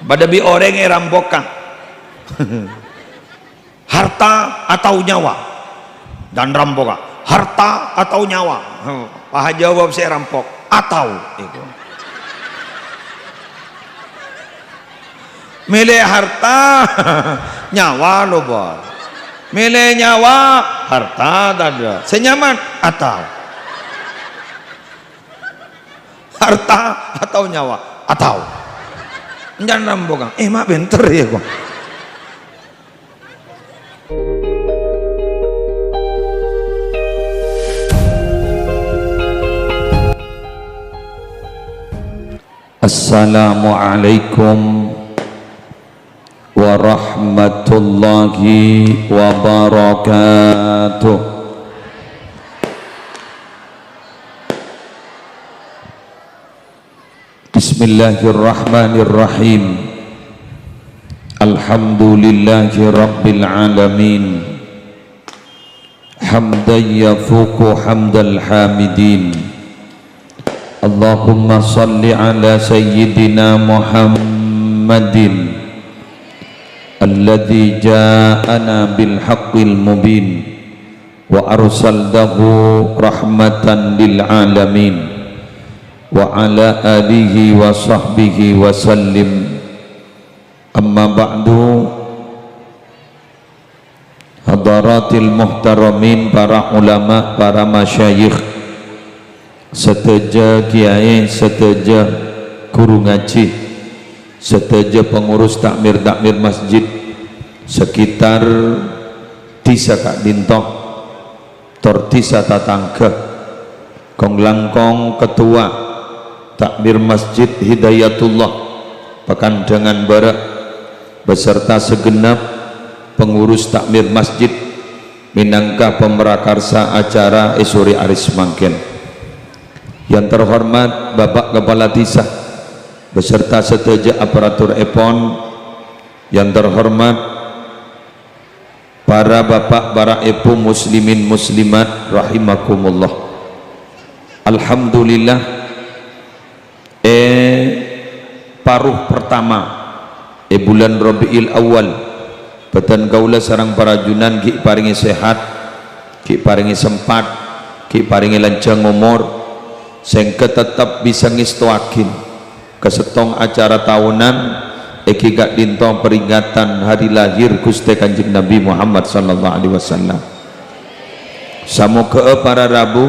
Badabi orang yang rampokan harta atau nyawa dan rampokan harta atau nyawa. Pak jawab saya rampok atau itu. Milih harta nyawa lo bos, milih nyawa harta ada senyaman atau harta atau nyawa atau jangan rampokan mak benter ya kok. Assalamualaikum warahmatullahi wabarakatuh. Bismillahirrahmanirrahim. Alhamdulillahi rabbil alamin. Hamdan yafuqu hamdal hamidin. Allahumma salli ala sayyidina Muhammadin alladhi ja'ana bil haqqil mubin wa arsaltahu rahmatan lil alamin wa ala alihi wa sahbihi wa sallim. Amma ba'du. Hadaratil muhtaramin, para ulama, para masyayikh, seteja kiai, seteja guru ngaji, seteja pengurus takmir masjid sekitar desa Kak Dintoh, Tortisa Tatangga, Konglangkong, ketua takmir masjid Hidayatullah Pakandangan Barat beserta segenap pengurus takmir masjid minangka pemrakarsa acara esore aris mangken. Yang terhormat Bapak Kepala Desa beserta seteja aparatur EPON, yang terhormat para bapak, para ibu muslimin muslimat rahimakumullah. Alhamdulillah, paruh pertama bulan Rabiul Awal beten kaula sareng para junan ki paringi sehat, ki paringi sempat, ki paringi lanjang umur sehingga tetap bisa ngistuakin kesetong acara tahunan iki Kak Dintoh peringatan hari lahir Gusti Kanjeng Nabi Muhammad sallallahu alaihi wasallam. Samoga para Rabu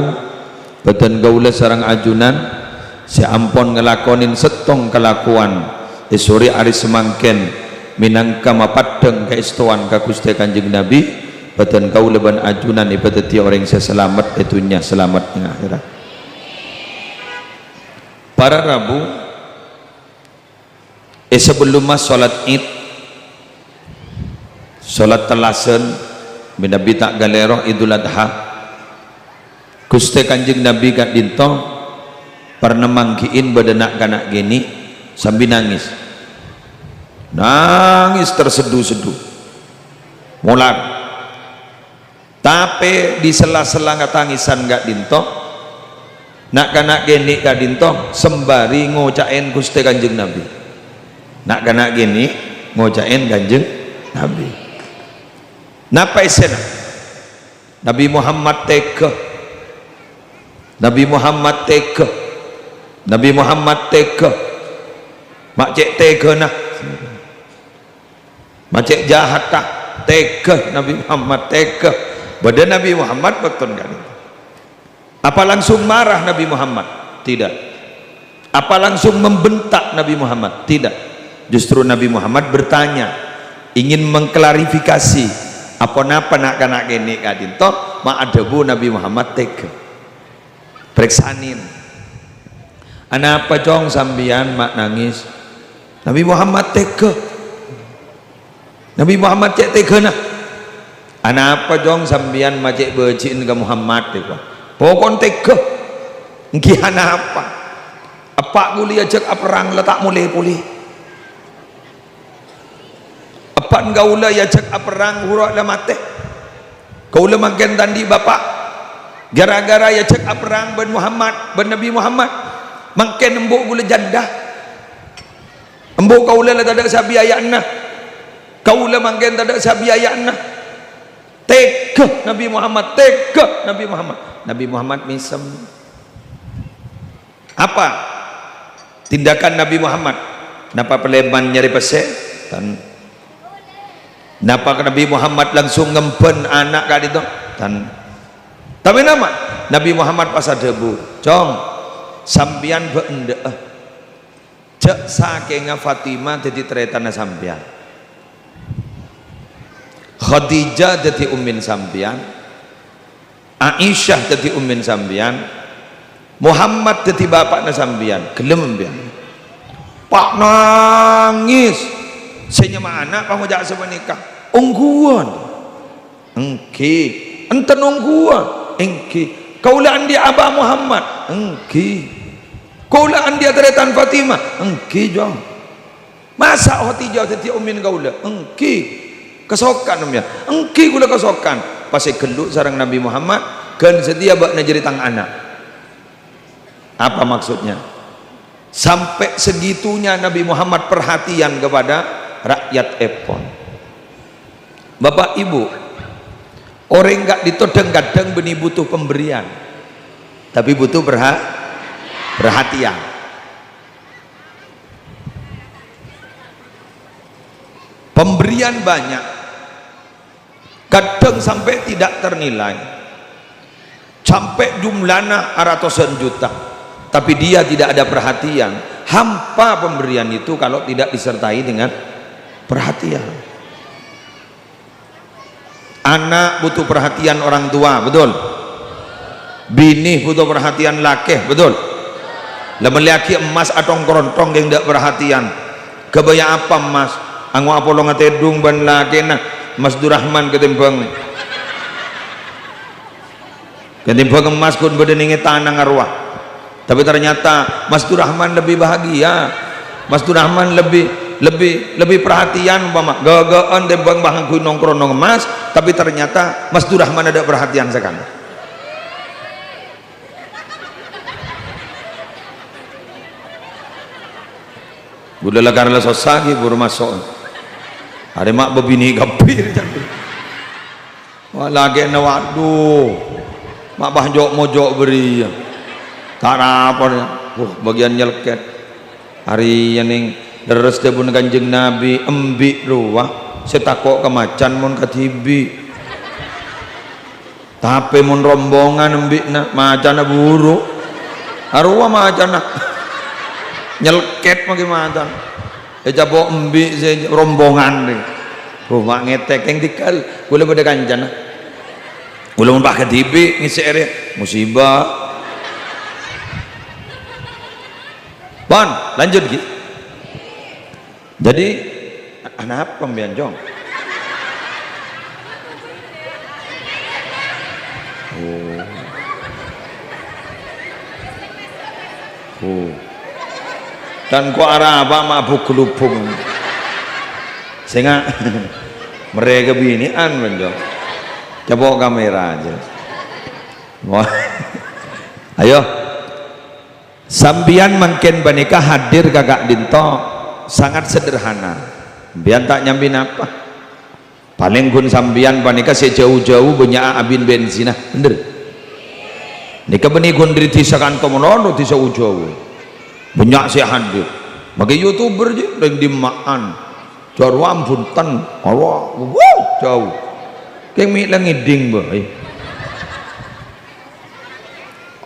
beten gaula sareng ajunan seampun ngelakonin setong kelakuan sore hari semangken minangka mapadeng kaistuan ka Gusti Kanjeng Nabi beten gaula ban ajunan ibadati orang yang selamat itunya selamat ing akhirat. Para Rabu sebelum mas sholat id, sholat telasen Nabi tak galeroh Idul Adha, Gusti Kanjeng Nabi Kak Dintoh pernah mangkiin badenak kanak gini sambil nangis terseduh-seduh mular, tapi di sela-sela tangisan Kak Dintoh nak kanak gini Kak Dintoh sembari ngocain Gusti Kanjeng Nabi, nak kanak gini ngocain Kanjeng Nabi. Napa isena Nabi Muhammad teka, Nabi Muhammad teka, Nabi Muhammad teka, mak cek teka nah, mak cek jahat tak teka, Nabi Muhammad teka. Badan Nabi Muhammad betul kan? Apa langsung marah Nabi Muhammad? Tidak. Apa langsung membentak Nabi Muhammad? Tidak. Justru Nabi Muhammad bertanya, ingin mengklarifikasi apa-apa nak kanak gini Kak Dintoh mak adabu Nabi Muhammad tega periksanin anapa cong sambian mak nangis. Nabi Muhammad tega, Nabi Muhammad cek tega nah anapa cong sambian mak cek berciin ke Muhammad tega pokon tega ngihan apa guli ajak perang letak mulai pulih apa gaula ajak perang huruf la mate gaula makan tandi bapak gara-gara ajak perang ben Muhammad ben Nabi Muhammad makan embuk gula jandah embo kaula tak ada sabiayana, kaula mangken tak ada sabiayana. Tega Nabi Muhammad, tega Nabi Muhammad. Nabi Muhammad misem. Apa tindakan Nabi Muhammad? Napa peleban nyari pesek? Napa Nabi Muhammad langsung ngempen anak kali itu? Tapi nama Nabi Muhammad pasal debu. Cong, sampian beende. Cek sakenga Fatimah jadi teretana sampian. Khadijah jadi ummin sampian. Aisyah jadi ummin sampian. Muhammad jadi bapakna sampian. Gelem sampian. Pak nangis. Senyama anak kamu jak semenikah. Ungguan. Engki. Enten ungguan. Engki. Kaulaan dia Abah Muhammad. Engki. Kaulaan dia teretan Fatimah. Engki jong. Masa Khadijah jadi ummin kaula. Engki. Kesokan namanya. Engki kula kesokan. Pasai geluk sarang Nabi Muhammad. Kan sedia bakna jadi tang anak. Apa maksudnya? Sampai segitunya Nabi Muhammad perhatian kepada rakyat Epon. Bapak Ibu, orang enggak ditodeng kadang benih butuh pemberian, tapi butuh perhatian. Pemberian banyak, kadang sampai tidak ternilai, sampai jumlahnya ratusan juta, tapi dia tidak ada perhatian. Hampa pemberian itu kalau tidak disertai dengan perhatian. Anak butuh perhatian orang tua, betul. Bini butuh perhatian laki, betul. Lamun laki emas atong kerontong yang tidak perhatian, kebaya apa emas? Anggo apolo ngatedung ban laki na Mas Durrahman ketimbang emas kun bedeninge tanang arwah. Tapi ternyata Mas Durrahman lebih bahagia, Mas Durrahman lebih perhatian umpama gagaan dembang bahang kui nongkrong emas, tapi ternyata Mas Durrahman ada perhatian sekali. Budala karela sosagi buru masuk. Hari mak bebini gapir jangan. Wah lagi na waduh. Mak bah jok mojok beri. Tarapon. Bagian nyelket. Hari yang deres debun Kanjeng Nabi embik ruah. Setakok kemacan mon katibi. Tapi mon rombongan embik na macana buru. Arwah macana. Nyelket maki macan. Jabo embik rombongan deh. Rumah ngetek yang dikal. Kula pada kanjana. Kula mun pakai tibi ngisi area musibah. Bon, lanjut gitu. Jadi anak apa mbian jong? Dan ku arah apa mabuk kelupung sehingga mereka binian menjong. Coba kamera aja. Ayo sambian mungkin banika hadir kakak dinto sangat sederhana biar tak nyambin apa paling gun sambian banika sejauh-jauh banyak abin bensinah bener nika benih gun dari tisa kantong nono tisa ujauh banyak saya hadir bagi youtuber je yang dimaan jarwam punten Allah jauh kayak mi langi ding boy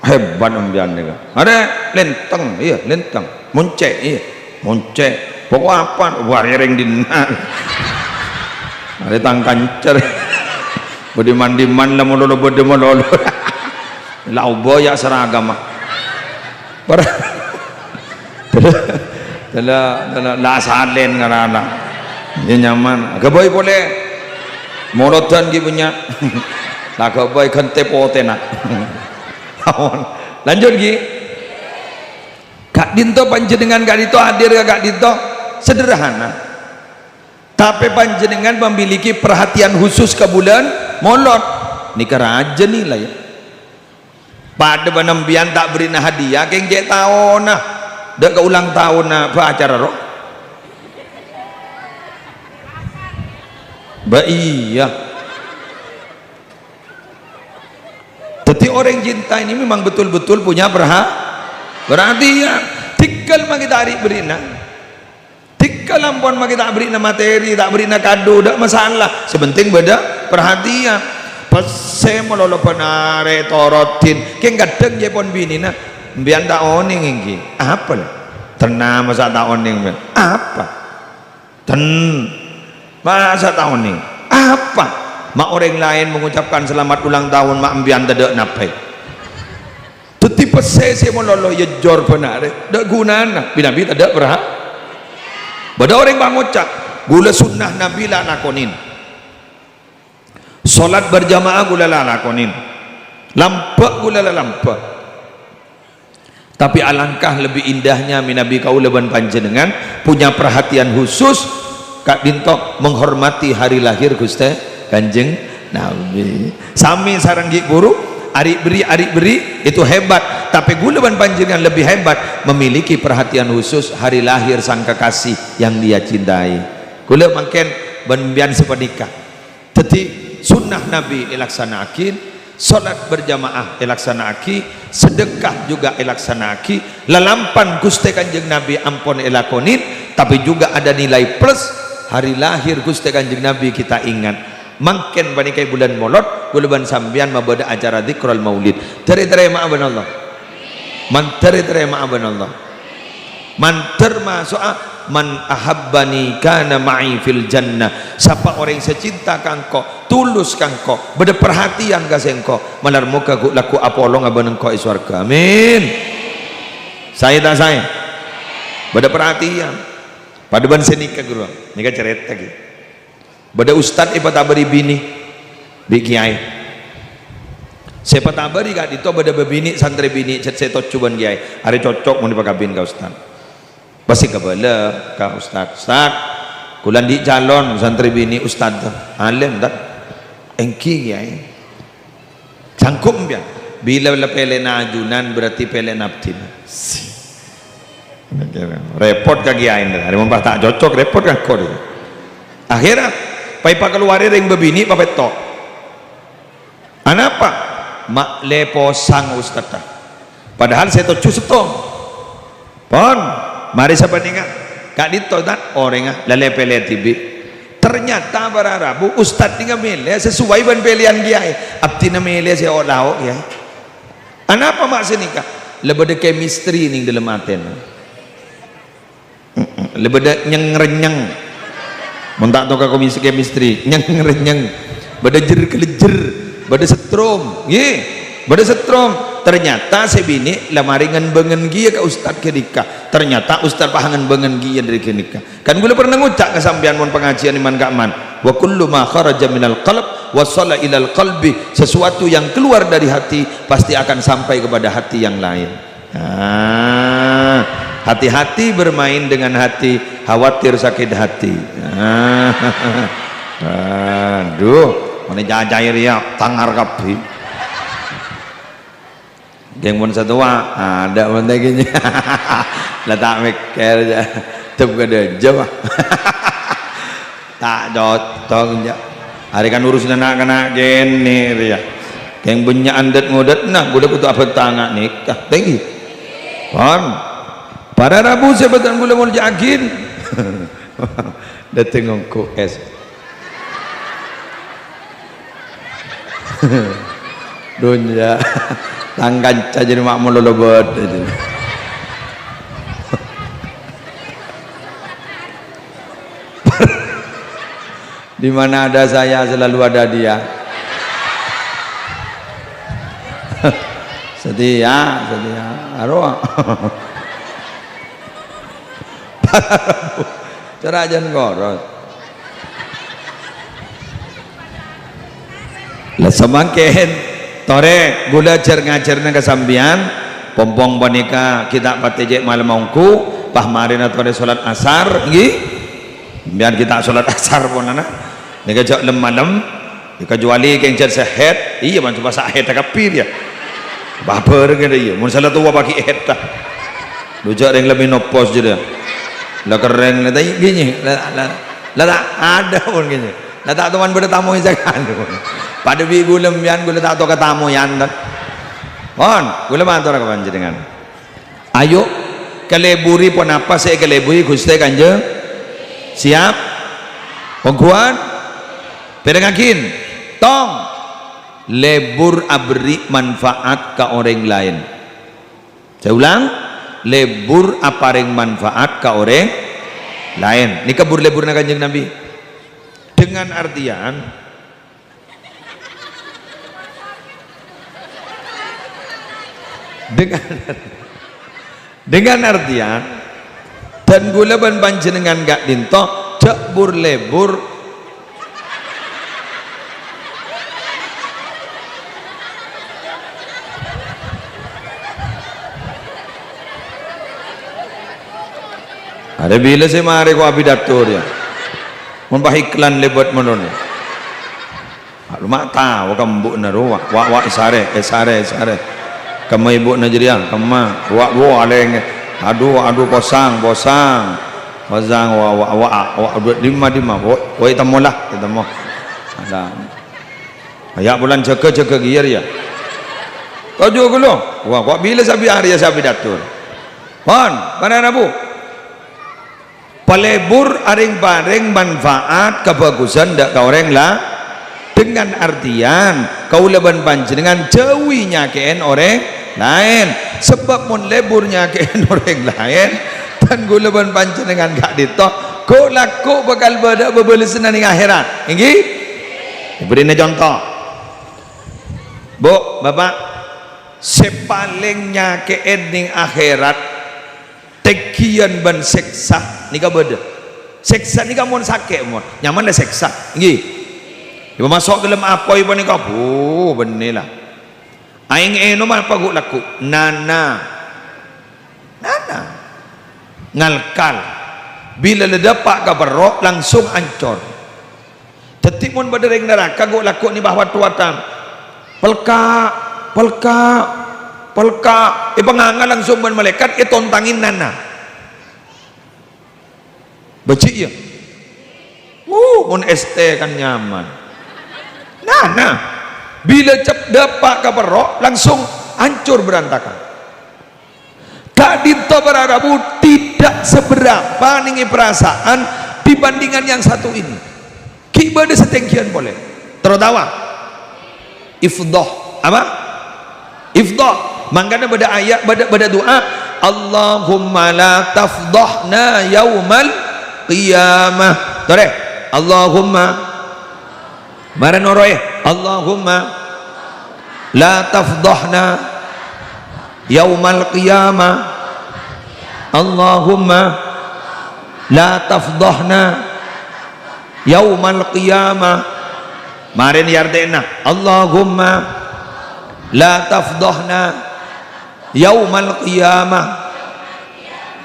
hebat ambian nika ada lenteng iya lenteng moncek iya moncek pokok apa warering dina ada tangkancer bodi mandiman lah mololo bodi mololo lau boya seragam telah lasalen karena dia nyaman gaboy boleh morotan gitu punya lah gaboy kente potena lanjut gi Kak Dinto panjenengan Kak Dinto hadir ke Kak Dinto sederhana tapi panjenengan memiliki perhatian khusus ke bulan molot nikah raja nih lah ya pada penampian tak beri hadiah keng jek tahun nah dak ke ulang tahun apa acara roh iya. Tapi orang cinta ini memang betul-betul punya perhatian. Tikal mah kita hari berina, tikal ampun mah kita berina materi, tak berina kado, tak masalah. Sebenting beda perhatian. Pase melolo penare torotin, keng kadang je pon bini na, biar tak oning ingki. Apa lah? Tenang masa tak oning biar. Apa? Masa tak oning? Apa? Mak orang lain mengucapkan selamat ulang tahun mak ambian tak ada napai. Tetapi saya melolo ya jor penare, tak gunana. Nabi tak ada berhak. Bada orang bangucap, gula sunnah Nabi lah lakonin. Solat berjamaah gula lah lakonin. Lampak gula lah lampak. Tapi alangkah lebih indahnya Nabi kaula ban panjenengan punya perhatian khusus Kak Dinto menghormati hari lahir Gusti Kanjeng Nabi. Sami sarang gig buru arik beri itu hebat, tapi gula ban panjenengan lebih hebat memiliki perhatian khusus hari lahir sang kekasih yang dia cintai. Gula makin ban sepernikah. Tetapi sunnah Nabi ilaksanakin, salat berjamaah ilaksanaaki, sedekah juga ilaksanaaki, lalampan Gusti Kanjeng Nabi ampun ilakonin, tapi juga ada nilai plus hari lahir Gusti Kanjeng Nabi kita ingat. Mangken banikai bulan Maulud gulaban sambian mabada acara dzikrul maulid. Tere-tere ma'aban Allah. Man tere-tere ma'aban Allah. Man termasuk man ahabbani kana ma'i fil jannah. Siapa orang yang secinta kangko, tulus kangko, beda perhatian ka sengko, malar muka laku apolong aban engko iswarga. Amin. Saya tak saya. Beda perhatian. Pada ban senika guru. Nika cerita gitu. Bada ustad ipa tabari bini bi kiai. Siapa tabari kak dito bada bebini santri bini cet seto cuban kiai. Hari cocok mau dipakabin ka ustad. Pasti kabala ka ustad. Ustad, kulan di calon santri bini ustad alim tak engki kiai. Sangkum biar. Bila pele na ajunan berarti pele naftin. Repot ka kiai. Hari mau tak cocok repot kan kau. Akhirnya pai keluarin ring bebini papet tok. Anapa? Mak lepo sang ustad. Padahal saya tuh cusutong. Pon, mari siapa ninga? Kak dito tak orangnya lalepele tibi. Ternyata para Rabu ustad ninga mele sesuai ban pilihan kiai. Abdi na mele saya olah ya. Anapa mak senika? Lebeda chemistry ning dalam aten. Lebeda nyeng-renyeng. Mentak toka komisi chemistry nyeng bada jer kelejer bada setrum ye bada setrum. Ternyata sebini lamaringan bengen gia ke ustad kedika, ternyata ustad pahangan bengen gia dari kedika. Kan gula pernah ngucap kesampian mon pengajian iman ka'man wa kullu ma kharaja minal qalb wasala ilal qalbi, sesuatu yang keluar dari hati pasti akan sampai kepada hati yang lain. Hati-hati bermain dengan hati, khawatir sakit hati. Aduh, mana jajair ya tangar kapi. Geng pun satu ada menteginya. Letak mikir aja, tuh gede jawab. Tak jotong ya. Hari kan urusin anak-anak gini ya. Geng punya andet ngodet, nah boleh kutu apa tangan nikah, tinggi. Pon. Para Rabu sebatan gula mau jakin. Dateng ngongko es. Dunia tanggan saja mak mau lolobot. Di mana ada saya selalu ada dia. Setia arwah. Cara ajan ngorot lah semakin tore gula ngajarnya kesambian pompong panika kita patejek malam mongku pah marina tore sholat asar nggih biar kita sholat asar pun anak nika jok lem kecuali keng jar sehet iya man coba sahet kapir ya baper gede iya mun salah tua pakai eta dujak yang lebih nopos jadi lah keren lah tadi gini lah ada pun gini Dah tak tuan pada tamu jangan. Pada bi gulem yan gula tak tahu ke tamu yan. Pon, gula mantor ka panjenengan. Ayo keleburi pun apa saya keleburi Gusti Kanjeng. Siap? Pengkuan? Pedengakin. Tong lebur abri manfaat ke orang lain. Saya ulang, lebur apareng manfaat ke orang lain. Ini kabur lebur na Kanjeng Nabi. Dengan artian dengan artian dan gula ban panjenengan gak dinto cek bur lebur ada bila saya mari ko abidatur ya mun iklan lebot menon lu mak tahu kamu na ro wa sare kamu ibu na jeriang kama wa aleng aduh posang wa lima wa itamolah itamo ada aya bulan jaga gier ya kau juga lo wa bila sabi hari ya sabi datur pon mana bu pelebur aring bareng manfaat kebagusan dak ka orang lah dengan artian kaulaban panjenengan jauhi nyakeun orang lain sebab mun lebur nyakeun orang lain dan kaulaban panjenengan gak ditok kok laku bakal bada bebelesan ning akhirat inggih diberi contoh bu bapak sepaling nyakeun ning akhirat tekian ban seksa nika beda seksa nika mun sakit mun nyaman dah seksa nggih ibu masuk dalam apa ibu nika bu benilah aing eno mah pagu laku nana ngalkal bila ledapak ka berok langsung ancor tetik mun badereng neraka go laku ni bahwa tuatan pelka pengangal langsung ban malaikat tontangin nana becik ya mun ST kan nyaman nana bila cep dapat kabarok langsung hancur berantakan tak dinto berarabu tidak seberapa nih perasaan dibandingkan yang satu ini kibadah setengkian boleh tertawa ifdah apa ifdah makanya pada ayat pada doa Allahumma la tafdahna yaumal qiyamah tore Allahumma maranoroy Allahumma la tafdahna yaumal qiyamah Allahumma la tafdahna yaumal qiyamah marin yardena Allahumma la tafdahna yaumal qiyamah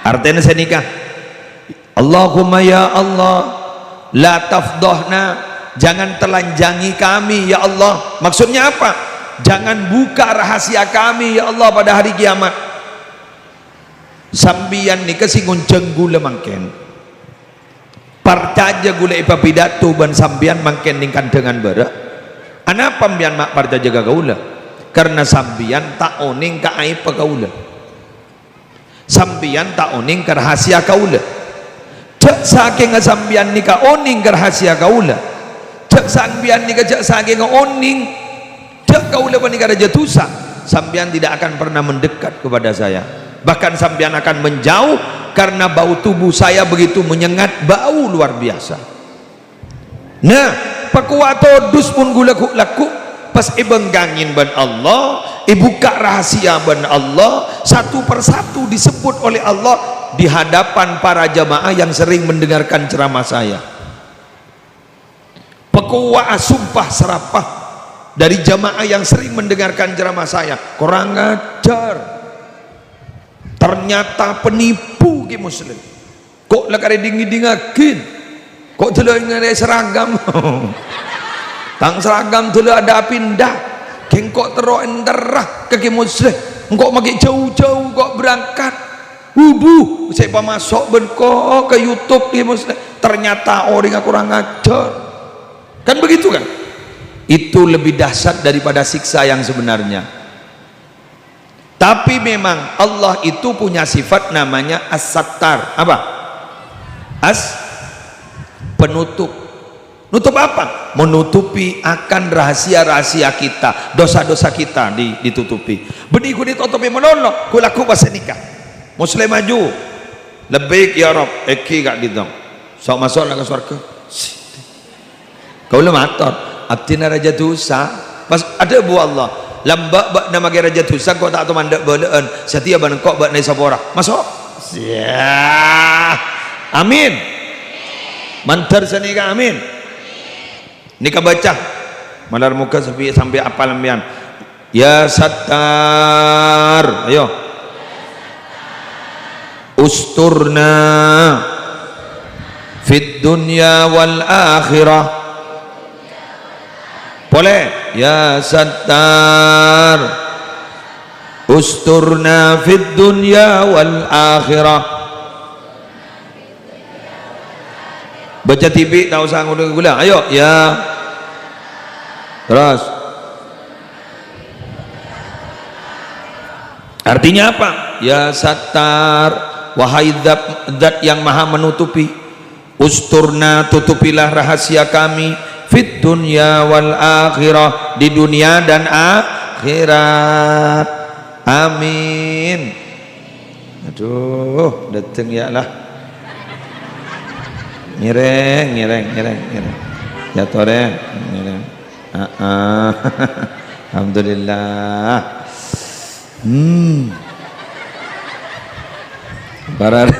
artinya senikah Allahumma ya Allah la tafdahna jangan telanjangi kami ya Allah maksudnya apa jangan buka rahasia kami ya Allah pada hari kiamat sambian ni kesingun jenggula mangken parcaja gula ipa pidato ban sambian mangken ningkan dengan bara ana pambian mak parcaja gagaula karena sambian tak oning ka aib pagaula sambian tak oning ka rahasia kaula cek saking sambian nika oning ka rahasia kaula cek sambian nika cek saking oning cek kaula panika raja tusa sambian tidak akan pernah mendekat kepada saya bahkan sambian akan menjauh karena bau tubuh saya begitu menyengat bau luar biasa nah pakuwato dus pun gulaku laku pas ibenggangin ban Allah ibuka rahasia ban Allah satu persatu disebut oleh Allah di hadapan para jamaah yang sering mendengarkan ceramah saya pekuwa sumpah serapah dari jamaah yang sering mendengarkan ceramah saya kurang ajar ternyata penipu ke muslim kok lekare dingi-dingakin kok telah ingat seragam tang seragam telah ada pindah kengkok terok enderah ke muslim engkau magi jauh-jauh kok berangkat saya masuk benko ke YouTube ke muslim ternyata orang kurang ajar Kan begitu kan? Itu lebih dahsyat daripada siksa yang sebenarnya. Tapi memang Allah itu punya sifat namanya as-sattar. Apa? Penutup. Nutup apa? Menutupi akan rahasia-rahasia kita, dosa-dosa kita ditutupi. Beniku ditutupi menolong, kulaku bahasa nikah. Muslim maju, lebih ya Rob, eki gak ditong. Sok masuk lah ke surga. Kau lemator, abdina raja dosa. Pas ada bu Allah, lambak bak nama raja dosa, kau tak tahu mandak belaan. Setia banengkok bak nai sapora. Masuk. Ya, amin. Mantar senikah, amin. Nikah baca malar muka sampai apa lambian. Ya Sattar, ayo usturna fid dunya wal akhirah. Boleh? Ya Sattar usturna fid dunya wal akhirah. Baca TV tak usah ngulang-ngulang. Ayo ya. Terus artinya apa? Ya Sattar, wahai zat yang maha menutupi, usturna, tutupilah rahasia kami, fit dunya wal akhirah, di dunia dan akhirat. Amin. Aduh, datang ya lah. Nyereng ya tore nyereng. Alhamdulillah. Barar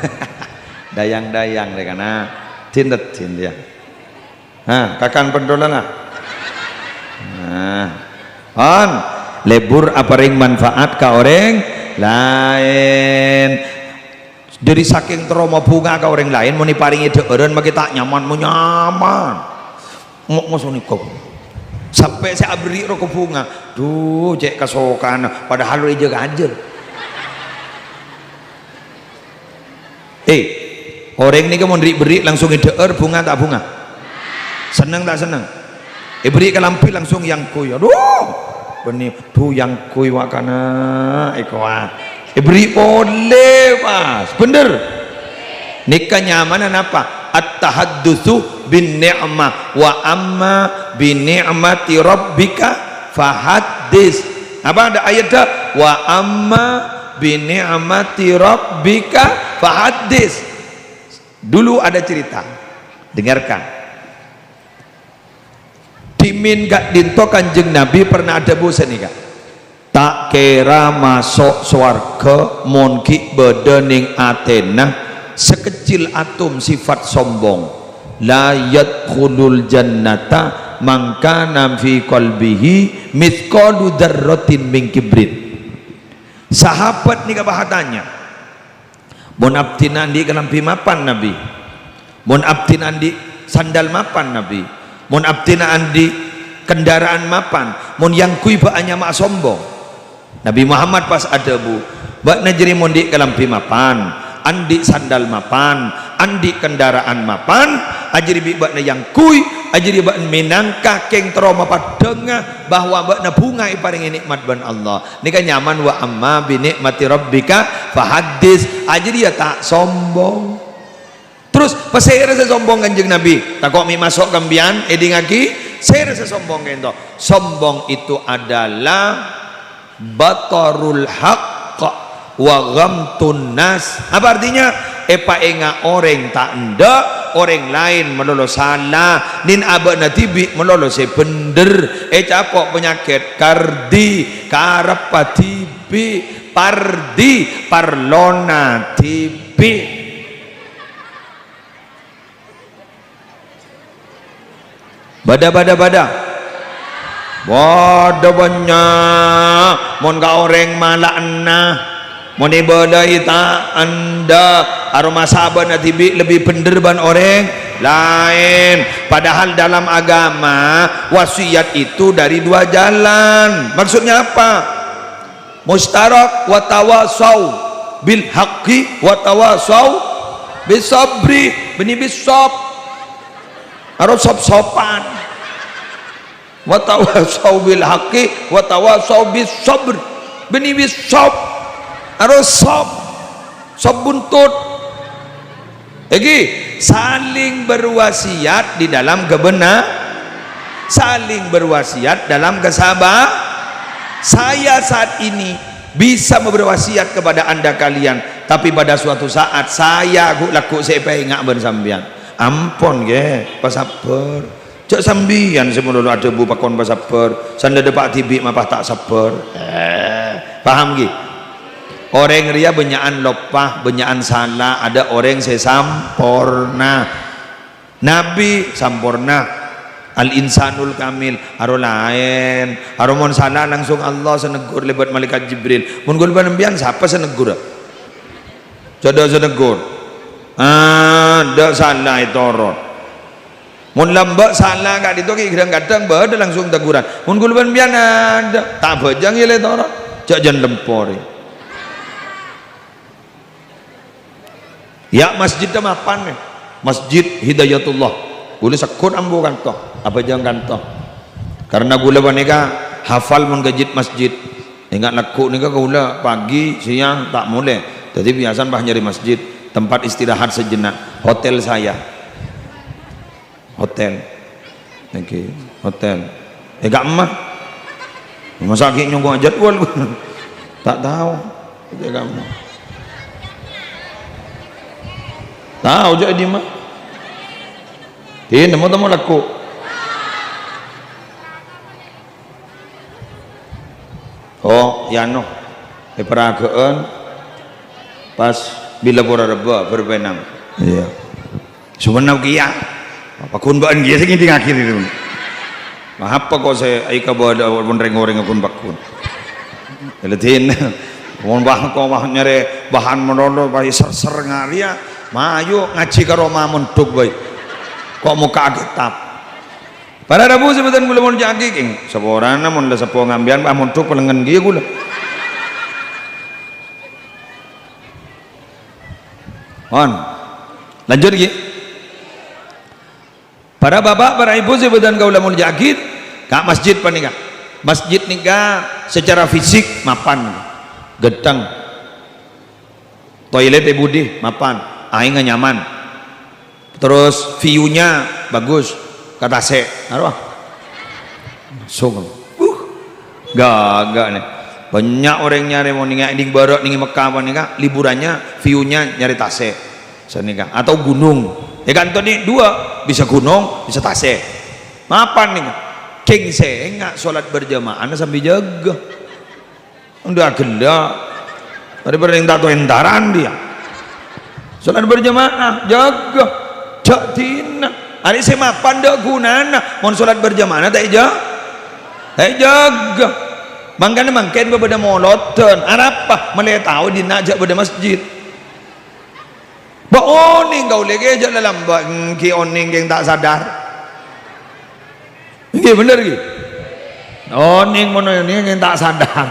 dayang-dayang deh karena tindet dia. Kakan pendolan lah. On lebur apa ring manfaat ka orang lain. Dari saking trauma bunga ka orang lain mau diparingi deureun maki tak nyaman mau nyaman. Ngok nikah. Sampai saya beri rokok bunga. Duh, cek kasokan padahal lu jaga anjir. Orang ini mau beri langsung deur bunga tak bunga? Seneng tak seneng? Beri ke lampi langsung yang kuy. Aduh. Benih tuh yang kuy wakana ikwa. Beri boleh mas, bener. Nikah nyamanan apa? At-tahaddutsu bin ni'mah wa amma bi ni'mati rabbika fahaddis. Apa ada ayatnya? Wa amma bi ni'mati rabbika fahaddis. Dulu ada cerita, dengarkan. Dimin gak dinto Kanjeng Nabi pernah ada bosan nih kak. Tak kira masuk swarga monki bedening Athena sekecil atom sifat sombong. La yadkhulul jannata man kana fi qalbihi mithqalu dzarratin min kibrit. Sahabat ni kabahatannya. Mon abdinan di kalampi mapan Nabi. Mon abdinan di sandal mapan Nabi. Mon abdinan di kendaraan mapan. Mon yang kui baanya mak sombong. Nabi Muhammad pas ada bu bak najri mondi kalampi mapan, andi sandal mapan, andi kendaraan mapan, ajri bi bak na yang kui, ajri bak minangka keng trauma padengah bahwa bak na bunga iparing nikmat ban Allah. Nika nyaman wa amma bi nikmati rabbika fahaddis, ajri ya tak sombong. Terus pas saya rasa sombong Kanjeng Nabi, tak kok mi masuk kambian edingaki, saya rasa sombong kento. Sombong itu adalah batarul haqq wa ghamtun nas. Apa artinya? Enga orang tak ndak, orang lain melolo salah, nin abana tibi melolo se bener. Capok penyakit kardi karapa tibi pardi parlona tibi. Bada banyak mon ka orang malakna mon ibadai ta anda aroma saban tibi lebih bener ban orang lain. Padahal dalam agama wasiat itu dari dua jalan. Maksudnya apa? Mustarak wa tawasau bil haqqi wa tawasau bis sabri. Benih bis sob harus sopan wa tawasau bil haqqi wa tawasau bis sabr. Beni bis sab harus sab buntut. Saling berwasiat di dalam saling berwasiat dalam kesabaran. Saya saat ini bisa berwasiat kepada anda kalian, tapi pada suatu saat saya laku sepe ngak bersambian. Ampun ge, pasaper. Cak sambian sebelum ada bu pakon pasaper. Sanda depak tibi mapah tak saper. Paham ge? Orang ria benyaan lopah, benyaan salah, ada orang sesamporna. Nabi sampurna. Al-insanul kamil haro lain haro mon salah langsung Allah senegur lebat malaikat Jibril mun gul banembian siapa senegur jodoh senegur dak salah itu orang mun lambak salah gak itu kadang-kadang ada langsung teguran mun gul banembian ada tak bajang ya itu orang jak jan lempori ya masjid mapan masjid Hidayatullah boleh sekut ambu kantoh apa jangan kantoh karena gula baneka hafal menggajit masjid ingat laku nika gula pagi siang tak mulai jadi biasa bah nyari masjid tempat istirahat sejenak hotel saya hotel hotel gak emah masa lagi nyongkong jadwal tak tahu gak emah tahu jadi mah ini temu laku oh ya no peragaan pas bila pura reba berbenam iya sebenarnya kia pakun baan kia segini akhir itu apa kok saya aika bawa pun reng-reng akun pakun eletin mohon bahan kau bahan nyari bahan menolong bayi ser ngaria mayu ngaji karo mamun tuk bayi kok muka kitab para rabu sebutan gula mau jagi king seorang namun dah sepo ngambian bah montuk pelengan dia gula on lanjut lagi para bapak para ibu sebutan gula mau jagi kak masjid panika masjid nika secara fisik mapan gedang toilet budi mapan aing nyaman terus view-nya bagus kata se arwah sungguh gagak nih banyak orang nyari mau ninga di Barat ningi Mekah apa nika liburannya view-nya nyari tase senika atau gunung ya kan nih dua bisa gunung bisa tase mapan nih king se enggak sholat berjamaah sambil jaga udah gelap daripada yang tak tahu entaran dia sholat berjamaah jaga jak tina hari saya mapan dak gunana mau sholat berjamaah tak jaga mangkana mangken berbeda moloton apa melihat tahu dinajak pada masjid ba oning kau lagi aja dalam ki oning yang tak sadar ini bener ki oning mono ini yang tak sadar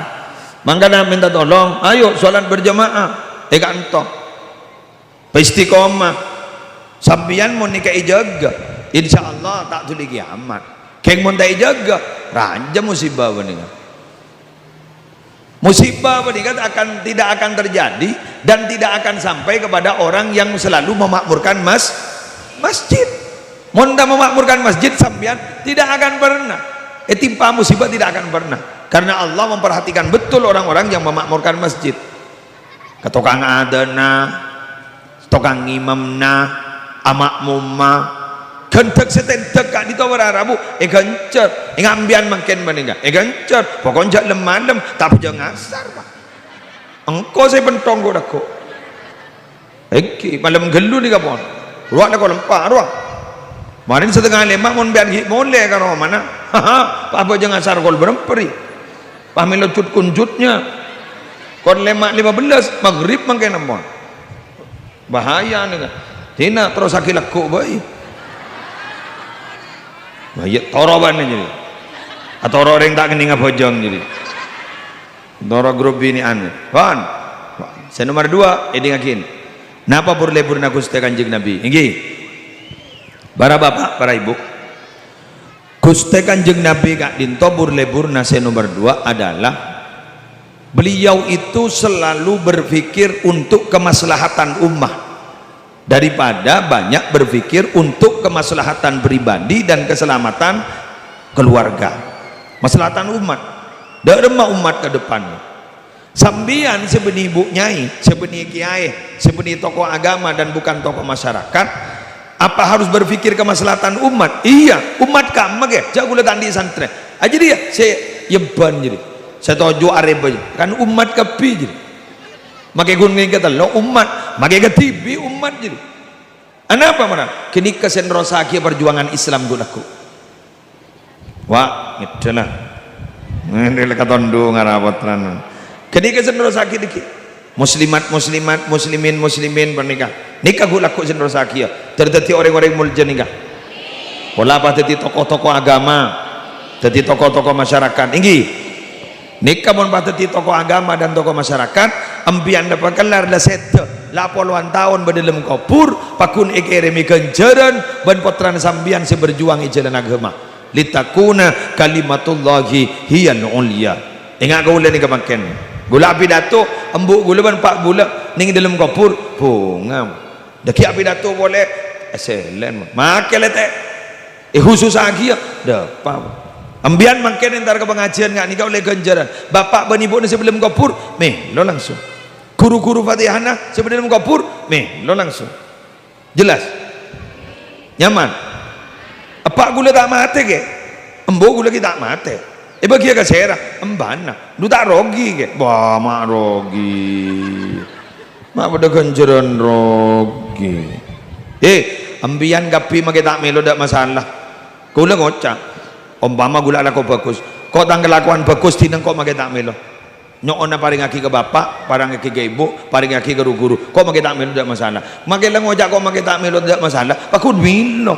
mangkana minta tolong ayo sholat berjamaah kantor istiqomah sambian mau nikah jaga insyaallah tak tuli kiamat keng mau tak jaga raja musibah beningat musibah beningat tidak akan terjadi dan tidak akan sampai kepada orang yang selalu memakmurkan masjid mau tak memakmurkan masjid sambian tidak akan pernah timpa musibah tidak akan pernah karena Allah memperhatikan betul orang-orang yang memakmurkan masjid ketokang adana tokang imamna amak mumma kentek setentek kak ditawar Arabu gancer ngambian makin maninga gancer pokoknya lemah tak punya ngasar pak engkau saya pentong kau dako malam gelu ni kapon ruak nak lempah ruak marin setengah lima mon biar boleh karo mana apa jangan ngasar kau beremperi pamilo cut kunjutnya kon lemak 15 maghrib makin nampon bahaya nih kan tina terus aki laku bayi bayi toroban jadi atau orang tak kena ngapojong jadi toro grup ini aneh kan saya nomor 2 ini ngakin napa burlebur naku setelah kanjeng Nabi ini para bapak para ibu Gusti Kanjeng Nabi Kak Dinto lebur nase nomor 2 adalah beliau itu selalu berpikir untuk kemaslahatan ummah daripada banyak berpikir untuk kemaslahatan pribadi dan keselamatan keluarga, maslahatan umat, derma umat ke depannya. Sambian sebeni ibu nyai, sebeni kiai, sebeni tokoh agama dan bukan tokoh masyarakat, apa harus berpikir kemaslahatan umat? Iya, umat kamu ke jago letak di santri aja dia saya yeban jadi saya tojo areba kan umat kepi jadi makai gunung kata lo umat makai ketibi umat jadi apa mana kini kesenrosaki perjuangan Islam gulaku wah itulah ini lekatondo ngarapotran kini kesenrosaki dikit muslimat muslimin bernikah nikah gulaku senrosaki ya terjadi orang-orang mulja nikah pola apa jadi tokoh-tokoh agama jadi tokoh-tokoh masyarakat inggi nikah mon pateti tokoh agama dan tokoh masyarakat ambian dapat kelar dah sete 80 tahun berdalam kopur pakun ekeremi kenjaran ban potran sambian seberjuang jalan agama litakuna kalimatullahi hiyal ulya ingat kau ulah ni kemaken gula pidato embuk gula ban 4 bulan ning dalam kopur bungam daki pidato boleh excellent make lete khusus lagi ya dapat ambian makin entar ke pengajian nggak nikah oleh ganjaran bapak bani ibu sebelum kopur meh lo langsung guru-guru fatihana sebelum kopur meh lo langsung jelas nyaman apa gula tak mate ke embo gula kita tak mate bagi ke serah embana lu tak rogi ke wah mak rogi mak pada ganjaran rogi ambian gapi make tak melo tak masalah gula ngocak umpama gula lah kau bagus kau tanggal kelakuan bagus tinang kau makai tak melo nyokona paring aki ke bapak paring aki ke ibu paring aki ke guru kau makai tak melo tidak masalah makai lang ngojak kau makai tak melo tidak masalah pakun milo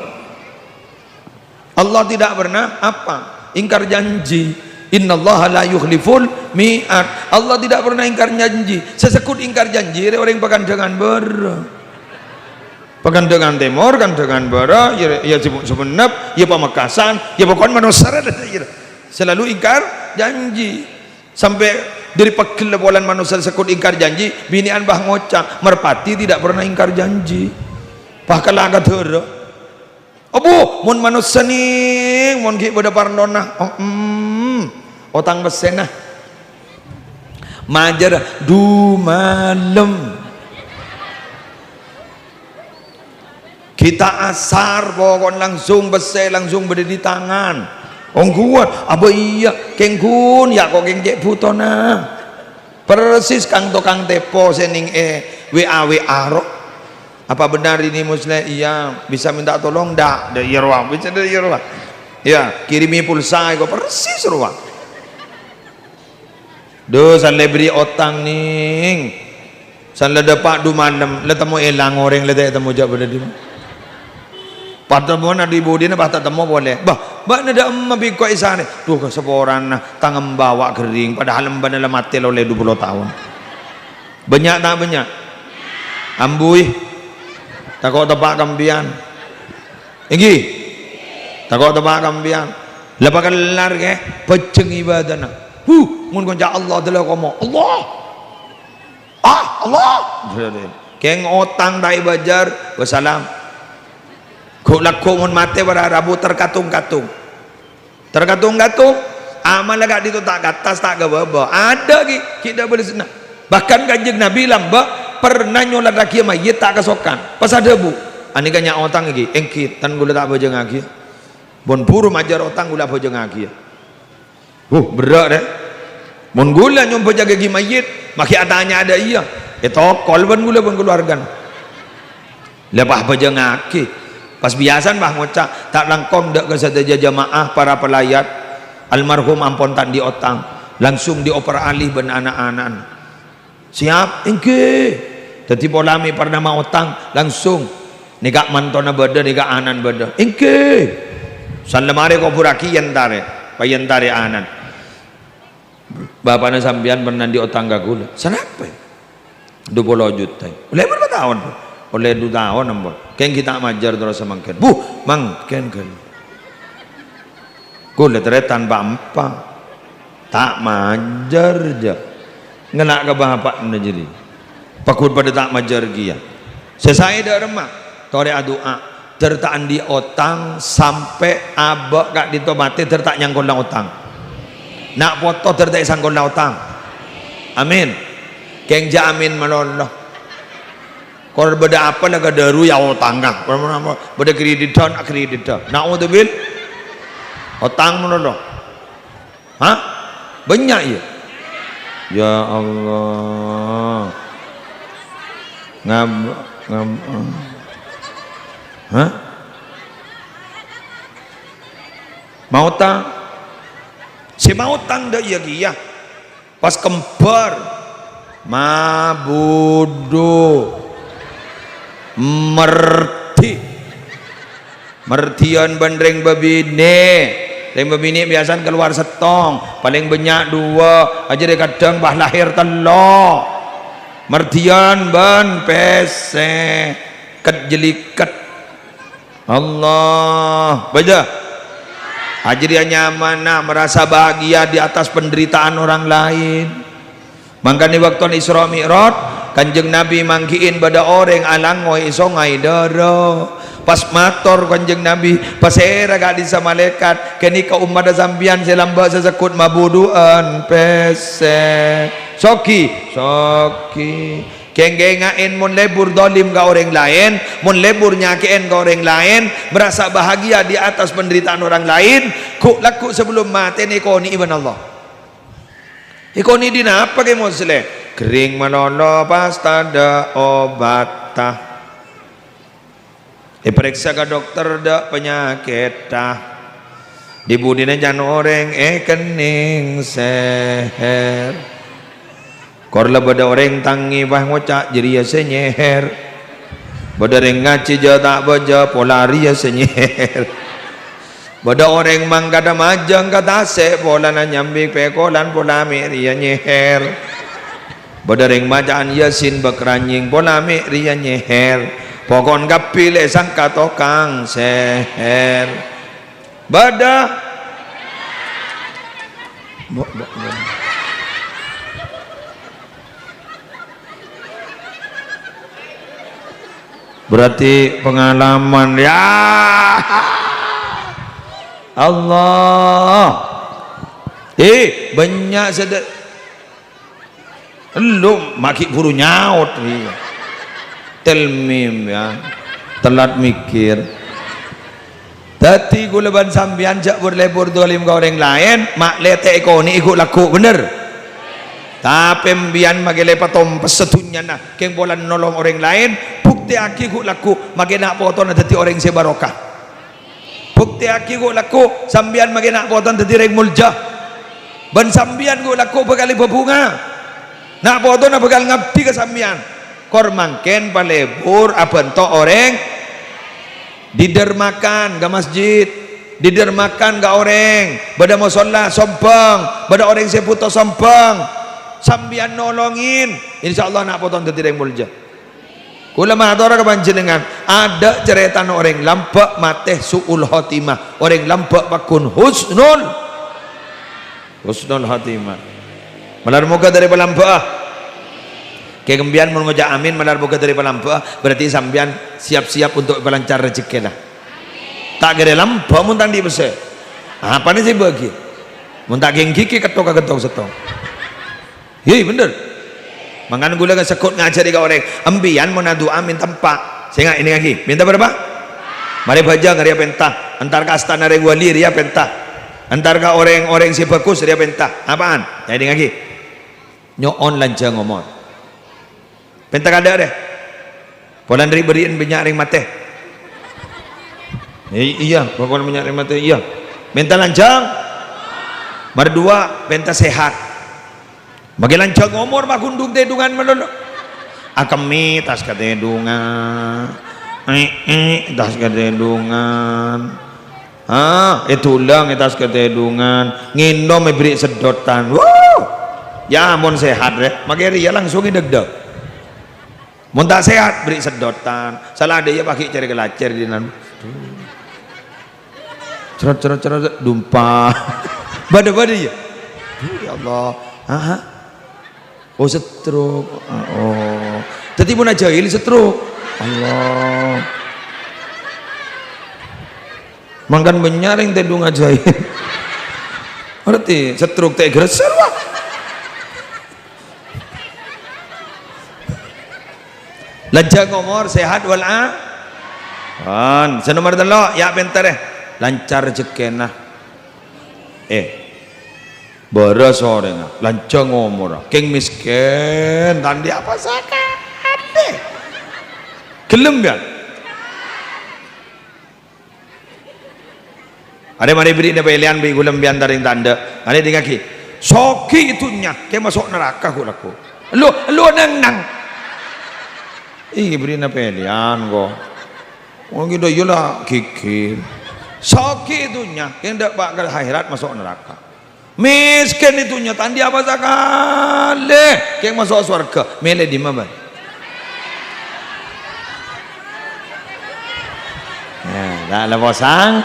Allah tidak pernah apa ingkar janji innallaha la yukhliful mi'ad Allah tidak pernah ingkar janji sesekut ingkar janji orang pakan dengan pakan dengan timur kan dengan barat ya sebenap ya Pamekasan ya pokoknya manusia selalu ingkar janji sampai dari pekil bulan manusia sekut ingkar janji binian bah ngocak merpati tidak pernah ingkar janji bahkan agak teruk abu mun manusia nih mun ki pada parnona otang besenah majar du malam kita asar pokok langsung besar langsung berdiri di tangan orang kuat apa iya kengkun ya kok keng jek putona persis kang tokang tepo sening WA roh apa benar ini muslim iya bisa minta tolong dak dari ruang bisa dari ruang ya kirimi pulsa kok persis ruang do sale beri otang ning sale dapat du malam le temu elang orang le temu jak berdiri patemo na di budi na bata temo boleh bah na da mabi ko isane tuh ke seporan na tangan bawa kering padahal mbana la mati oleh 20 tahun banyak tak banyak ambui takut tepak kambian inggi takut tepak kambian lepas kelar ke peceng ibadana mun konja Allah telah komo Allah Allah keng otang dai bajar wassalam kulak kumun mate berarabu terkatung-katung amal agak itu tak atas tak gababa ada kita boleh senang bahkan Kanjeng Nabi lamba pernah nyolat lagi mayit tak kesokan pas ada bu ani kanya otang lagi engkit tan gula tak bojeng lagi bon puru majar otang gula bojeng lagi berat deh bon gula nyompo jaga gi mayit maki atanya ada iya itu kolban gula bon keluargan lepas bojeng lagi pas biasan bah ngocak tak langkom dak kesedaja jamaah para pelayat almarhum ampun tak di otang langsung dioper alih ben anak-anak siap engke dadi polami pernah mau otang langsung nikah mantona beda nikah anan beda engke salemare ko buraki yentare payentare anan bapakna sampean pernah di otang gagula sanapa 20 juta oleh berapa tahun oleh 2 tahun nambah keng kita majar terus semangken mangken kan Kula teretan bampa tak majar je ngena ke bapak na jadi pakut pada tak majar dia selesai dah remak tore doa tertaan di otang sampai abak kak ditobati tertak nyangkol na otang nak foto tertak sangkol na otang amin keng ja amin maloloh kalau beda apa laga daru ya otang kah beda kreditan naudzubil otang maloloh hah banyak ya ya Allah ngam hah mautang si mautang dah iya dia pas kembar mabudu mertian bandreng babine yang babine biasa keluar setong paling banyak 2 aja dia kadang bah lahir telo mertian ban pese kejelikat Allah baca hajriah nyaman merasa bahagia di atas penderitaan orang lain makanya waktu Isra Mi'raj Kanjeng Nabi mangkiin pada orang alangoy isongai daro pas mator Kanjeng Nabi pas era gak bisa malaikat kini ka umat sambian selamba sesekut mabuduan pese soki kenggengain mun lebur dolim ke orang lain mun lebur nyakiin ke orang lain merasa bahagia di atas penderitaan orang lain ku laku sebelum mati ni koni ibn Allah ikoni dina apa ke muslim kering manolo pas tada obat tah diperiksa ke dokter dak penyakit tah dibudina jan orang kening seher korla bada orang tangi bah ngocak jeria senyeher bada orang ngaci je tak baja polari ya senyeher bada orang mangkada majang kata se pola na nyambi pekolan pola meria nyeher bada orang majaan yasin bekeranying pola meria nyeher pokon kapile sangka tokang seher bada berarti pengalaman ya Allah banyak sedek lu maki guru nyaut telmim ya telat mikir tadi guleban sambian jak berlebur dolim ke orang lain mak lete ikoni ikut laku bener tapi mbian magile patom pesetunya nah keng bola nolong orang lain bukti aki ikut laku magina foto na dadi orang sebarokah bukti aki ikut laku sambian magina foto dadi reng mulja ban sambian ikut laku bekali bebunga nak foto na bekal ngabdi ke sambian kor mangken palebur abento orang didermakan ke masjid didermakan ke orang bada musola sombong bada orang seputo sombong sambian nolongin insyaallah nak potong dadi reng mulja kula matur ke panjenengan ada cerita orang lampak mateh suul khotimah orang lampak pakun husnul khotimah malar moga dari pelampak kegembian mengucap amin malar moga dari pelampak berarti sambian siap-siap untuk melancar rezeki lah tak gede lampak mun tandi bese apa nih sih bagi mun tak geng gigi ketok setong iya bener mangan gula kan sekut ngajari ke orang ambian menadu amin tempat saya ini lagi minta berapa mari baca ngaria pentah antar ke astana reng wali ria pentah antar ke orang si bagus ria pentah apaan jadi lagi nyoon lanjang ngomong pentah kada deh polan ri beriin banyak ring mate iya polan banyak ring mate iya minta lanjang berdua pentah sehat bagi lancang umur makundung tedungan melulu akemi tas ketedungan tas ketedungan itu lang tas ketedungan nginom beri sedotan wow ya mon sehat deh makanya ya langsung deg-deg mon tak sehat beri sedotan salah dia pakai cari kelacer di nan cerot dumpah. Bada-bada ya. Ya Allah. Aha. Oh stroke. Oh. Tadi pun aja jahil stroke. Allah. Mangkan menyaring tedung aja. Berarti stroke teh gresel wah. Lancar ngomor sehat wala. Senomor telo ya bentar lancar jekenah. Bara sore lancar ngomor. Keng miskin tandi apa sakade. Gelem kan? Ada mari beri na pilihan bi gulam bian daring tanda. Ada tinggal ki. Soki itunya ke masuk neraka kulaku. Lu nang. Beri na pilihan go. Oh gitu yola kikir. Soki itunya yang dak bakal akhirat masuk neraka. Miskin itunya tandi apa sakale yang masuk surga. Mele di mana? Ya, dah bosang.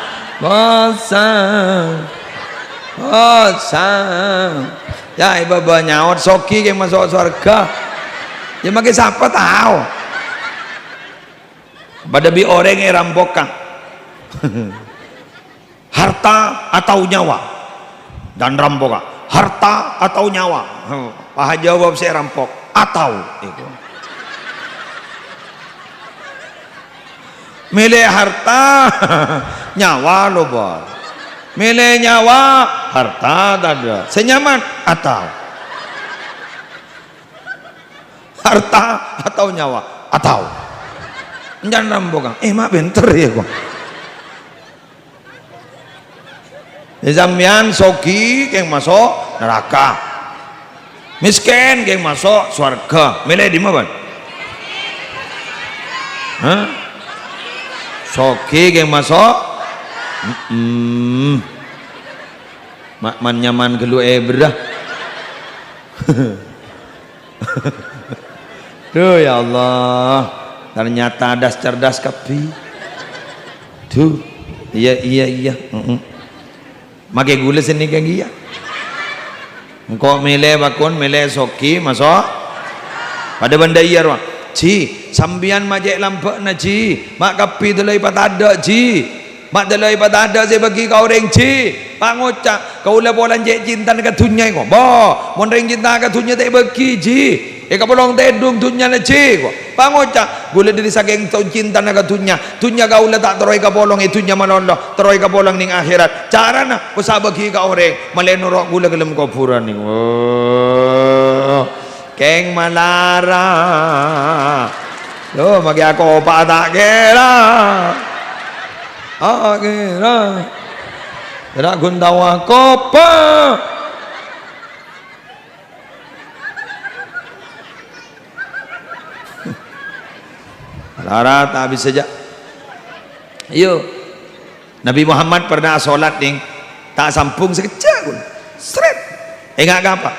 Ya ibu nyaut soki yang masuk surga. Ya makin siapa tahu. Pada bi orang yang rampokan. Harta atau nyawa dan rampokan. Harta atau nyawa. Pak jawab saya rampok atau itu. Milih harta nyawa lo bol. Milih nyawa harta ada senyaman atau harta atau nyawa atau jangan rambokang mak benter ya kok Zambian sogi yang masuk neraka miskin yang masuk surga milih di mana soki yang masuk man nyaman gelu ebrah. Tuh ya Allah ternyata das cerdas kapi tuh iya make gula sini kayak dia engkau milih bakun milih soki masuk pada benda iya ruang ji sambian majek lampak na ji mak kapi delai patada ji mak delai patada saya bagi kau orang ji pak ngocak kau lah bolan jek cinta dekat dunia kau bo mon ring cinta dekat dunia tak bagi ji kau bolong tedung dunia na ji kau pak ngocak gula diri saking tau cinta dekat dunia kau lah tak teroi kau bolong itu nya manoloh teroi kau bolong ning akhirat cara na usah bagi kau orang malenurok gula gelem kuburan ning keng malara lo magi aku pak tak kira kira gundawa kopa lara tak habis saja yuk Nabi Muhammad pernah sholat nih tak sampung sekejap pun straight ingat apa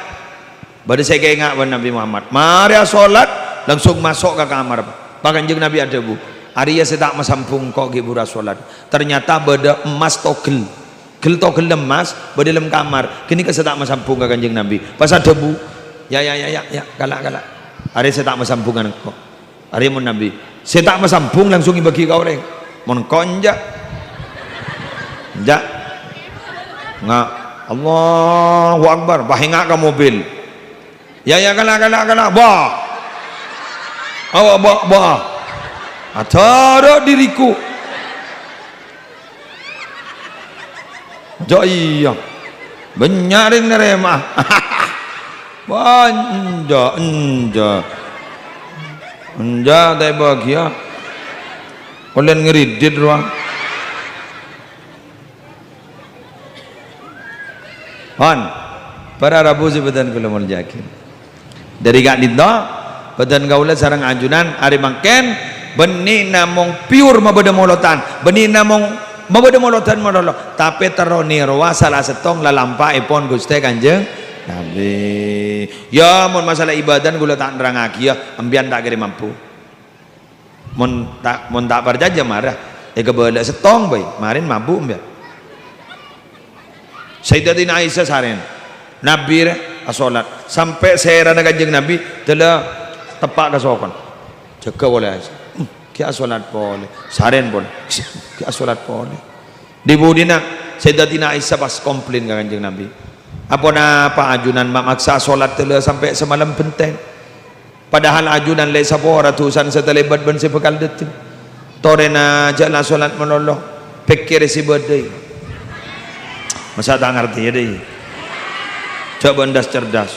baru saya ingat Nabi Muhammad mari sholat langsung masuk ke kamar bahkan jeng Nabi ada bu hari ya saya tak masampung kok gibura sholat ternyata beda emas togel togel emas beda dalam kamar kini saya tak masampung ke kanjeng Nabi pas ada bu ya galak hari saya tak masampungan kok hari mun Nabi saya tak masampung langsung bagi kau orang mun konjak nggak Allahu Akbar bahingak ke mobil ya galak bah atara diriku jo iya benyaring nerema anja teh bahagia kalian ngeridit ruang para Rabu sebutan kula mul yakin dari gak dinda badan gaula sarang ajunan ari mangken benih namong pure mabada molotan benih namong mabada molotan modolo tapi teroni roa salah setong lalampa ipon Gusti Kanjeng Nabi ya mun masalah ibadah gula tak nerangaki ya ambian tak kira mampu mun tak percaya marah kebala setong bae marin mabuk ambian Sayyidatina Aisyah saren Nabi asolat sampai saya rana kanjeng Nabi telah tepak ke sokon jaga boleh kia asolat boleh saren boleh kia asolat boleh di budina Sayyidatina Aisyah pas komplain ke kanjeng Nabi apa napa ajunan maksa solat telah sampai semalam benteng padahal ajunan le sapo ratusan setelebat ben sepekal detik torena jalan solat menolong pikir si badai masa tak ngerti ya deh coba ndas cerdas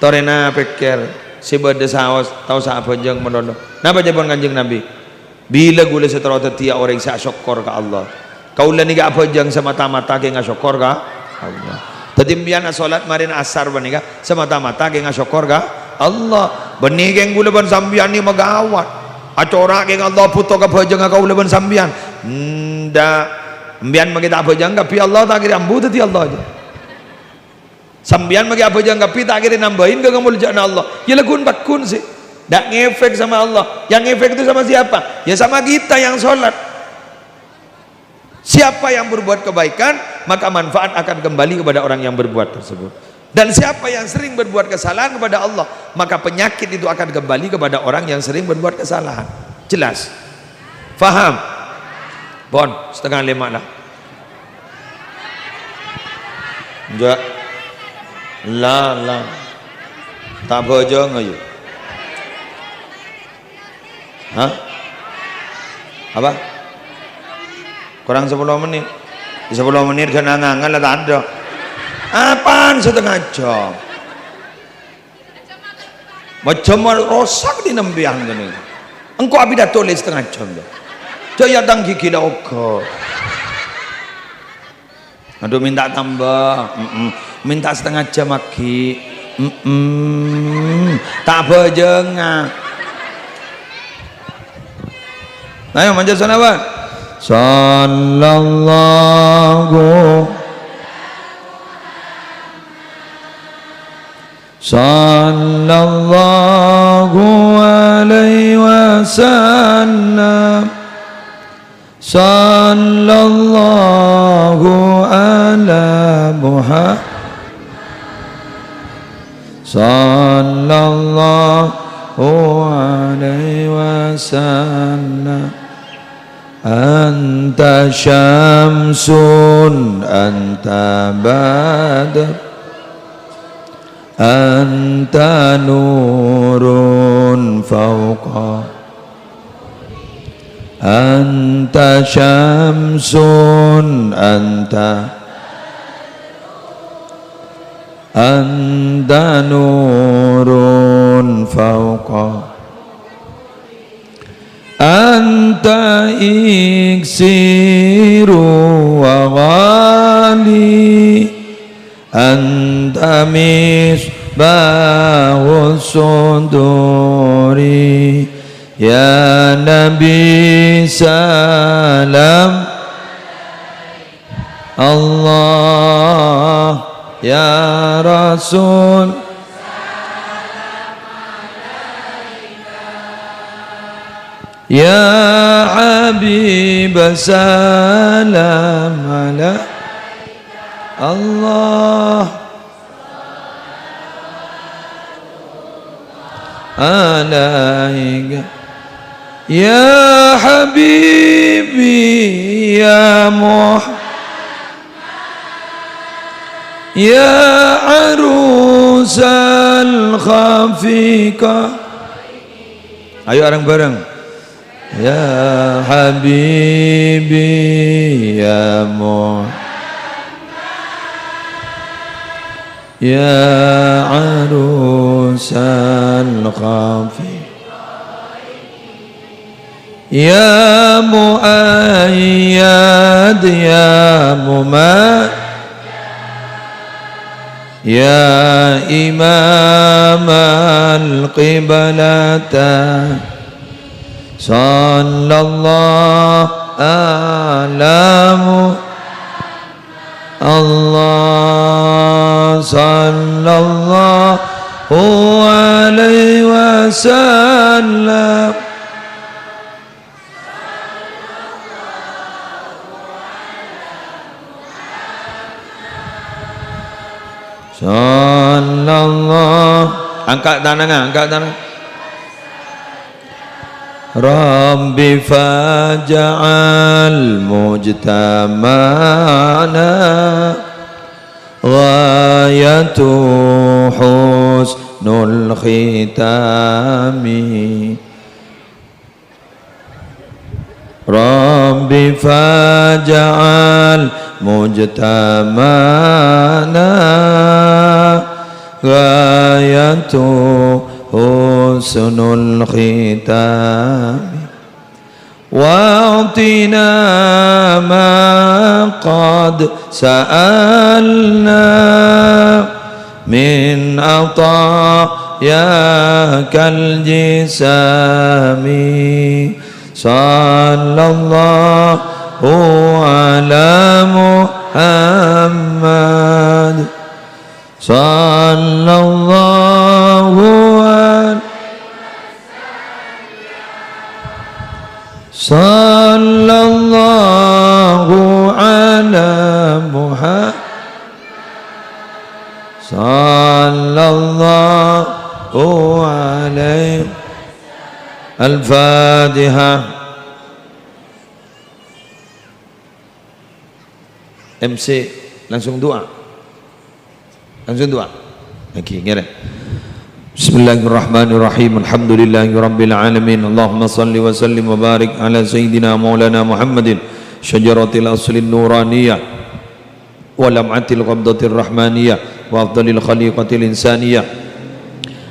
torena pikir si badai sawas tahu apa jeng menolong napa jawaban kanjeng Nabi bila gula setelah tetia orang yang syukur ke Allah kaulah ni apa jeng semata-mata ke syukur ke Allah tetimbian solat marin asar banika semata-mata ke syukur ke Allah benih geng gula ban sambian ni magawat acora geng Allah puto ka bajang ka ulaban sambian nda ambian magi tak bajang ka pi Allah tak kira ambu tadi Allah aja sambian magi apa jang ka pi tak kira nambahin ka kamu jana Allah ya lagun bakun sih dak ngefek sama Allah yang ngefek itu sama siapa ya sama kita yang sholat siapa yang berbuat kebaikan maka manfaat akan kembali kepada orang yang berbuat tersebut dan siapa yang sering berbuat kesalahan kepada Allah maka penyakit itu akan kembali kepada orang yang sering berbuat kesalahan. Jelas? Faham? Bon, 4:30 lah. Enggak. La. Tak bojong ayo. Hah? Apa? Kurang 10 menit. Di 10 menit kan ngangan lah tak ada. Apaan setengah jam macam rosak di nembiang gini engkau abis dah tulis setengah jam jaya dang gigi lah oke aduh minta tambah minta setengah jam lagi tak berjengah ayo manjat sana apa sallallahu alaihi wasallam sallallahu ala Muhammad sallallahu alaihi wasallam anta syamsun anta badr anta nurun fauqa anta syamsun anta nurun fauqa anta iksiru wa ghali anta misbahus suduri ya Nabi salam Allah ya Rasul ya Habib salam alaika Allah alaika ya Habibi ya Muhammad ya arusal khafika ayo bareng ya Habibi ya Muhammad ya arusal khafi ya muayyad ya mumad ya imam al-qiblata sallallahu alamu Allah sallallahu alaihi wasallam sallallahu, angkat tangan. Rabbi faj'al mujtama'ana ghayatu husnul khitami. Rabbi faj'al mujtama'ana ghayatu husnul khitami wa'tina ma qad sa'alna min ata'yakal jisami. Sallallahu ala Muhammad sallallahu ala Muhammad sallallahu alaihi. Al-Fatihah. MC langsung doa. Lagi ngere. Bismillahirrahmanirrahim. Alhamdulillahirabbil alamin. Allahumma shalli wa sallim wa barik ala sayyidina maulana Muhammadin syajaratil aslin nuraniyah wa lam'atil qabdatir rahmaniyah wa afdalil khaliqatil insaniyah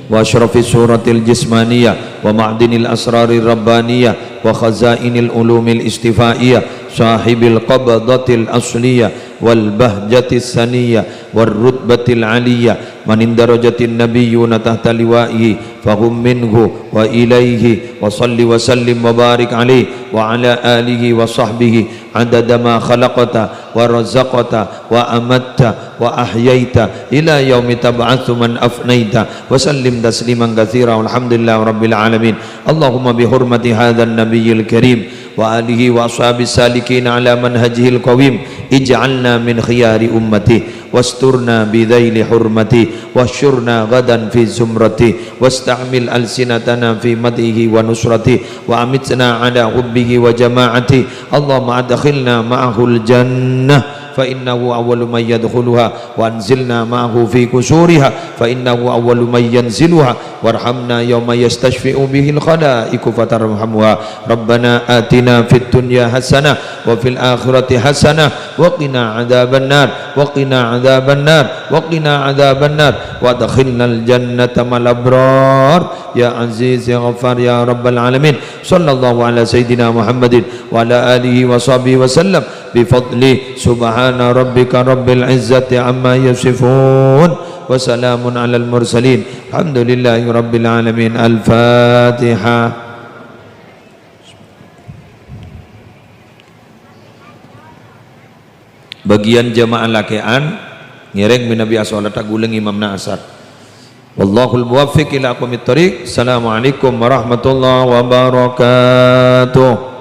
wa asyrafis suratil jismaniyah wa ma'dinil asrarir rabbaniyah wa khazainil ulumil istifaiyah sahibil qabdatil asliyah wal bahjatis saniyah wal rutbatil aliyah man indarajatin nabiyyuna tahta liwa'ihi fahum minhu wa ilaihi wa salli wa sallim wa barik alaihi wa ala alihi wa sahbihi adada ma khalaqata wa razaqata wa amatta wa ahyaita ila yaumi tab'atsu man afnaita wa sallim tasliman katsira walhamdulillahi rabbil alamin. Allahumma bi hurmati hadzal nabiyil karim wa alihi wa ashabis salikin ala manhajihil qawim ij'alna min khiyari ummati wasturna bidhaili hurmati wasyurna gadan fi zumrati wasta'mil alsinatana fi madhihi wa nusrati wa amitna ala hubbihi wa jama'ati. Allahumma adkhilna ma'ahul jannah fa innahu awwalu man yadkhuluha wa anzilna ma'ahu fi kusuriha fa innahu awwalu man yanziluha warhamna yawma yastashfi'u bihil khalaiqu fatarhamha. Rabbana atina fid dunya hasanah wa fil akhirati hasanah wa qina adzabannar wa qina adzabannar wa qina adzabannar wa adkhilnal jannata mal abrar ya aziz ya ghaffar ya rabbal alamin. Sallallahu ala sayyidina Muhammadin wa ala alihi wa sahbihi wa sallam bi fadli subhana rabbika rabbil izzati amma yasifun wa salamun alal mursalin alhamdulillahi rabbil alamin. Al-Fatihah. Bagian jamaah lakean ngereng minabi asolat aguleng imamna asar. Wallahul muwaffiq ila aqwamit thoriq. Assalamualaikum warahmatullahi wabarakatuh.